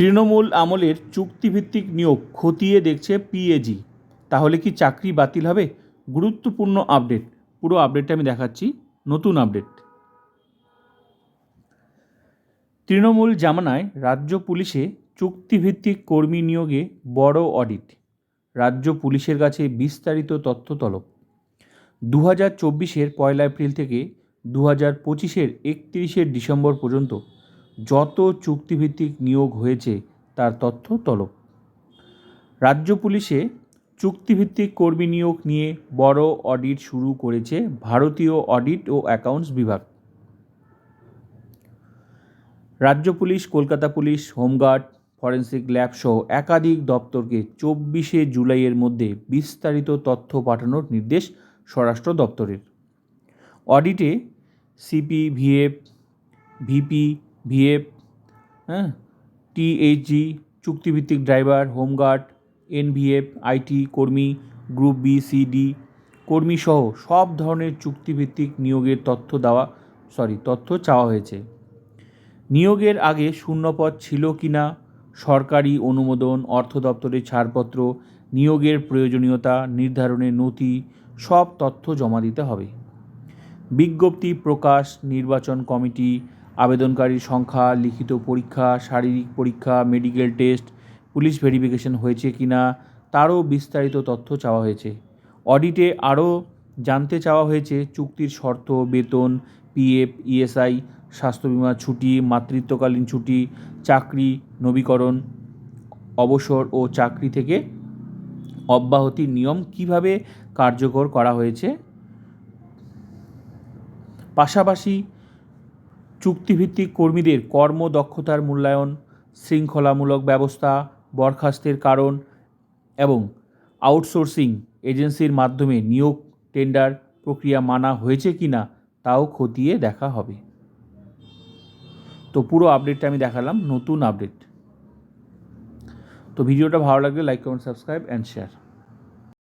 তৃণমূল আমলের চুক্তিভিত্তিক নিয়োগ খতিয়ে দেখছে পিএজি। তাহলে কি চাকরি বাতিল হবে? গুরুত্বপূর্ণ আপডেট, পুরো আপডেটটা আমি দেখাচ্ছি। নতুন আপডেট, তৃণমূল জামানায় রাজ্য পুলিশে চুক্তিভিত্তিক কর্মী নিয়োগে বড় অডিট। রাজ্য পুলিশের কাছে বিস্তারিত তথ্য তলব। 2024-এর 1 এপ্রিল থেকে 2025-এর 31শে ডিসেম্বর পর্যন্ত যত চুক্তিভিত্তিক নিয়োগ হয়েছে তার তথ্য তলব। রাজ্য পুলিশে চুক্তিভিত্তিক কর্মী নিয়োগ নিয়ে বড় অডিট শুরু করেছে ভারতীয় অডিট ও অ্যাকাউন্টস বিভাগ। রাজ্য police, Kolkata police, home guard, forensic lab সহ একাধিক দপ্তরকে 24শে জুলাইয়ের মধ্যে বিস্তারিত তথ্য পাঠানোর নির্দেশ স্বরাষ্ট্র দপ্তরের। অডিটে CP, VF, VP, VF, THG, চুক্তিভিত্তিক ড্রাইভার, হোমগার্ড, এনভিএফ, আইটি কর্মী, গ্রুপ বি, সি, ডি কর্মী সহ সব ধরনের চুক্তিভিত্তিক নিয়োগের তথ্য চাওয়া হয়েছে। নিয়োগের আগে শূন্যপদ ছিল কিনা, সরকারি অনুমোদন, অর্থ দপ্তরের ছাড়পত্র, নিয়োগের প্রয়োজনীয়তা নির্ধারণের নথি সব তথ্য জমা দিতে হবে। বিজ্ঞপ্তি প্রকাশ, নির্বাচন কমিটি, আবেদনকারীর সংখ্যা, লিখিত পরীক্ষা, শারীরিক পরীক্ষা, মেডিকেল টেস্ট, পুলিশ ভেরিফিকেশন হয়েছে কিনা তারও বিস্তারিত তথ্য চাওয়া হয়েছে। অডিটে আরও জানতে চাওয়া হয়েছে চুক্তির শর্ত, বেতন, পিএফ, ইএসআই, স্বাস্থ্য বিমা, ছুটি, মাতৃত্বকালীন ছুটি, চাকরি নবীকরণ, অবসর ও চাকরি থেকে অব্যাহতির নিয়ম কিভাবে কার্যকর করা হয়েছে। পাশাপাশি চুক্তিভিত্তিক কর্মীদের কর্মদক্ষতার মূল্যায়ন, শৃঙ্খলামূলক ব্যবস্থা, বরখাস্তের কারণ এবং আউটসোর্সিং এজেন্সির মাধ্যমে নিয়োগ টেন্ডার প্রক্রিয়া মানা হয়েছে কিনা তাও খতিয়ে দেখা হবে। তো পুরো আপডেটটা আমি দেখালাম, নতুন আপডেট। তো ভিডিওটা ভালো লাগলে like, comment, subscribe and share.